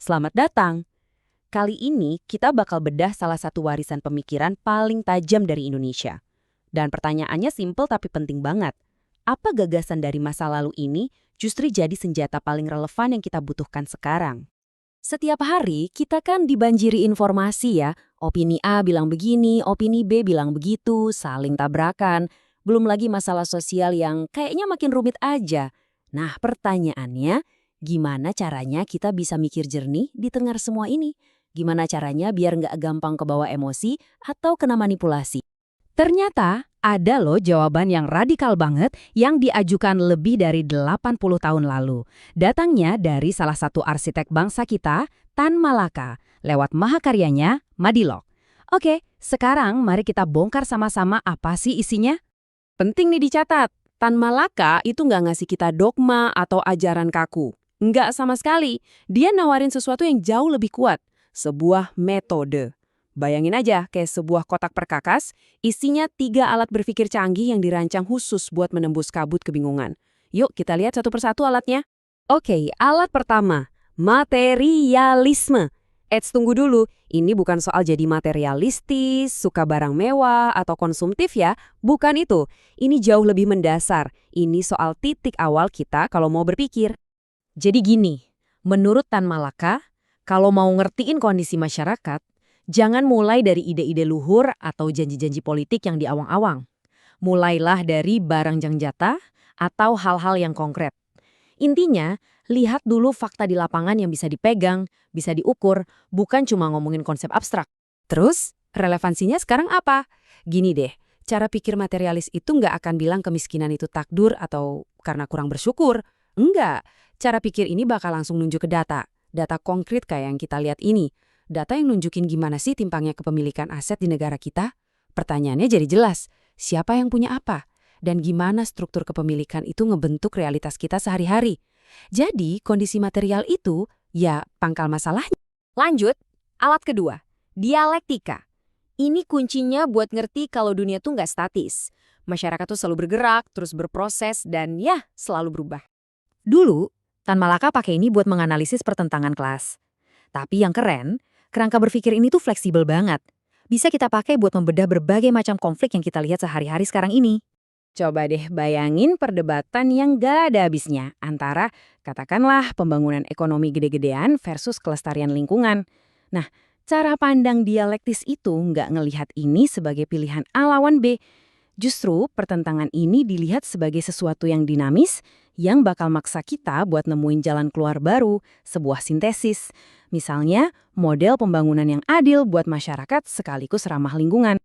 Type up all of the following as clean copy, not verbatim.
selamat datang. Kali ini kita bakal bedah salah satu warisan pemikiran paling tajam dari Indonesia. Dan pertanyaannya simpel tapi penting banget. Apa gagasan dari masa lalu ini justru jadi senjata paling relevan yang kita butuhkan sekarang? Setiap hari kita kan dibanjiri informasi ya. Opini A bilang begini, opini B bilang begitu, saling tabrakan. Belum lagi masalah sosial yang kayaknya makin rumit aja. Nah, pertanyaannya, gimana caranya kita bisa mikir jernih di tengah semua ini? Gimana caranya biar nggak gampang kebawa emosi atau kena manipulasi? Ternyata ada loh jawaban yang radikal banget yang diajukan lebih dari 80 tahun lalu. Datangnya dari salah satu arsitek bangsa kita, Tan Malaka, lewat mahakaryanya Madilog. Oke, sekarang mari kita bongkar sama-sama apa sih isinya? Penting nih dicatat, Tan Malaka itu nggak ngasih kita dogma atau ajaran kaku. Nggak sama sekali. Dia nawarin sesuatu yang jauh lebih kuat. Sebuah metode. Bayangin aja kayak sebuah kotak perkakas, isinya 3 alat berpikir canggih yang dirancang khusus buat menembus kabut kebingungan. Yuk kita lihat satu persatu alatnya. Oke, alat pertama, materialisme. Tunggu dulu, ini bukan soal jadi materialistis, suka barang mewah, atau konsumtif ya. Bukan itu. Ini jauh lebih mendasar. Ini soal titik awal kita kalau mau berpikir. Jadi gini, menurut Tan Malaka, kalau mau ngertiin kondisi masyarakat, jangan mulai dari ide-ide luhur atau janji-janji politik yang diawang-awang. Mulailah dari barang jangjata atau hal-hal yang konkret. Intinya, lihat dulu fakta di lapangan yang bisa dipegang, bisa diukur, bukan cuma ngomongin konsep abstrak. Terus, relevansinya sekarang apa? Gini deh, cara pikir materialis itu nggak akan bilang kemiskinan itu takdir atau karena kurang bersyukur. Enggak, cara pikir ini bakal langsung nunjuk ke data. Data konkret kayak yang kita lihat ini. Data yang nunjukin gimana sih timpangnya kepemilikan aset di negara kita. Pertanyaannya jadi jelas, siapa yang punya apa? Dan gimana struktur kepemilikan itu ngebentuk realitas kita sehari-hari. Jadi, kondisi material itu, ya pangkal masalahnya. Lanjut, alat kedua, dialektika. Ini kuncinya buat ngerti kalau dunia tuh nggak statis. Masyarakat tuh selalu bergerak, terus berproses, dan ya, selalu berubah. Dulu, Tan Malaka pakai ini buat menganalisis pertentangan kelas. Tapi yang keren, kerangka berpikir ini tuh fleksibel banget. Bisa kita pakai buat membedah berbagai macam konflik yang kita lihat sehari-hari sekarang ini. Coba deh bayangin perdebatan yang gak ada habisnya antara, katakanlah, pembangunan ekonomi gede-gedean versus kelestarian lingkungan. Nah, cara pandang dialektis itu nggak ngelihat ini sebagai pilihan A lawan B. Justru pertentangan ini dilihat sebagai sesuatu yang dinamis, yang bakal maksa kita buat nemuin jalan keluar baru, sebuah sintesis. Misalnya, model pembangunan yang adil buat masyarakat sekaligus ramah lingkungan.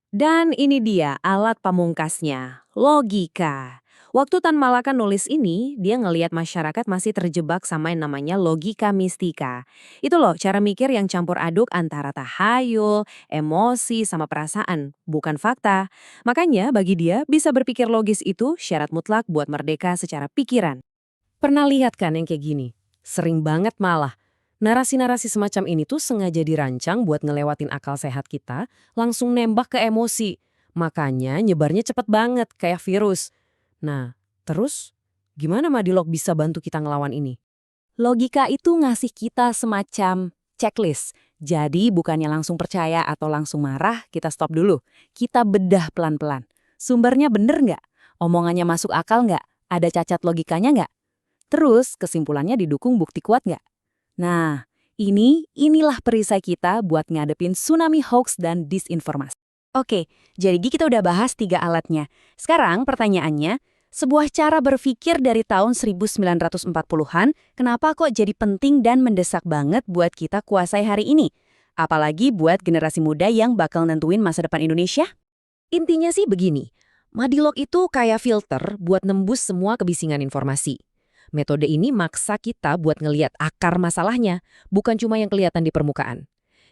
Dan ini dia alat pamungkasnya, logika. Waktu Tan Malaka nulis ini, dia ngelihat masyarakat masih terjebak sama yang namanya logika mistika. Itu loh cara mikir yang campur aduk antara tahayul, emosi, sama perasaan, bukan fakta. Makanya bagi dia, bisa berpikir logis itu syarat mutlak buat merdeka secara pikiran. Pernah lihat kan yang kayak gini? Sering banget malah. Narasi-narasi semacam ini tuh sengaja dirancang buat ngelewatin akal sehat kita, langsung nembak ke emosi. Makanya nyebarnya cepet banget, kayak virus. Nah, terus gimana Madilog bisa bantu kita ngelawan ini? Logika itu ngasih kita semacam checklist. Jadi bukannya langsung percaya atau langsung marah, kita stop dulu. Kita bedah pelan-pelan. Sumbernya bener nggak? Omongannya masuk akal nggak? Ada cacat logikanya nggak? Terus kesimpulannya didukung bukti kuat nggak? Nah, inilah perisai kita buat ngadepin tsunami hoax dan disinformasi. Oke, jadi kita udah bahas 3 alatnya. Sekarang pertanyaannya, sebuah cara berpikir dari tahun 1940-an, kenapa kok jadi penting dan mendesak banget buat kita kuasai hari ini? Apalagi buat generasi muda yang bakal nentuin masa depan Indonesia? Intinya sih begini, Madilog itu kayak filter buat nembus semua kebisingan informasi. Metode ini maksa kita buat ngeliat akar masalahnya, bukan cuma yang kelihatan di permukaan.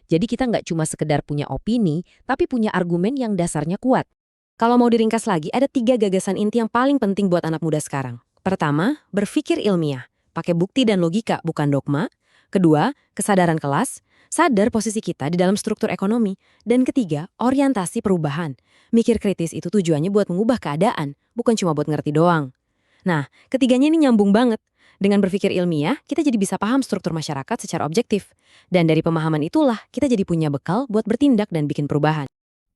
Jadi kita nggak cuma sekedar punya opini, tapi punya argumen yang dasarnya kuat. Kalau mau diringkas lagi, ada 3 gagasan inti yang paling penting buat anak muda sekarang. Pertama, berpikir ilmiah, pakai bukti dan logika, bukan dogma. Kedua, kesadaran kelas, sadar posisi kita di dalam struktur ekonomi. Dan ketiga, orientasi perubahan. Mikir kritis itu tujuannya buat mengubah keadaan, bukan cuma buat ngerti doang. Nah, ketiganya ini nyambung banget. Dengan berpikir ilmiah, kita jadi bisa paham struktur masyarakat secara objektif. Dan dari pemahaman itulah, kita jadi punya bekal buat bertindak dan bikin perubahan.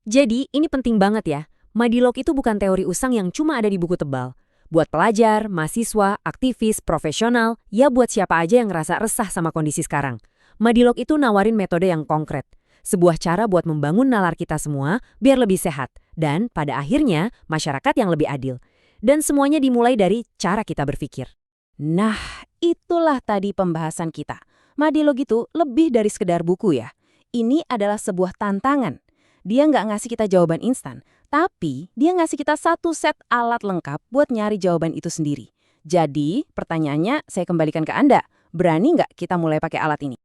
Jadi, ini penting banget ya. Madilog itu bukan teori usang yang cuma ada di buku tebal. Buat pelajar, mahasiswa, aktivis, profesional, ya buat siapa aja yang ngerasa resah sama kondisi sekarang. Madilog itu nawarin metode yang konkret. Sebuah cara buat membangun nalar kita semua biar lebih sehat. Dan pada akhirnya, masyarakat yang lebih adil. Dan semuanya dimulai dari cara kita berpikir. Nah, itulah tadi pembahasan kita. Madilog itu lebih dari sekedar buku ya. Ini adalah sebuah tantangan. Dia nggak ngasih kita jawaban instan, tapi dia ngasih kita satu set alat lengkap buat nyari jawaban itu sendiri. Jadi, pertanyaannya saya kembalikan ke Anda. Berani nggak kita mulai pakai alat ini?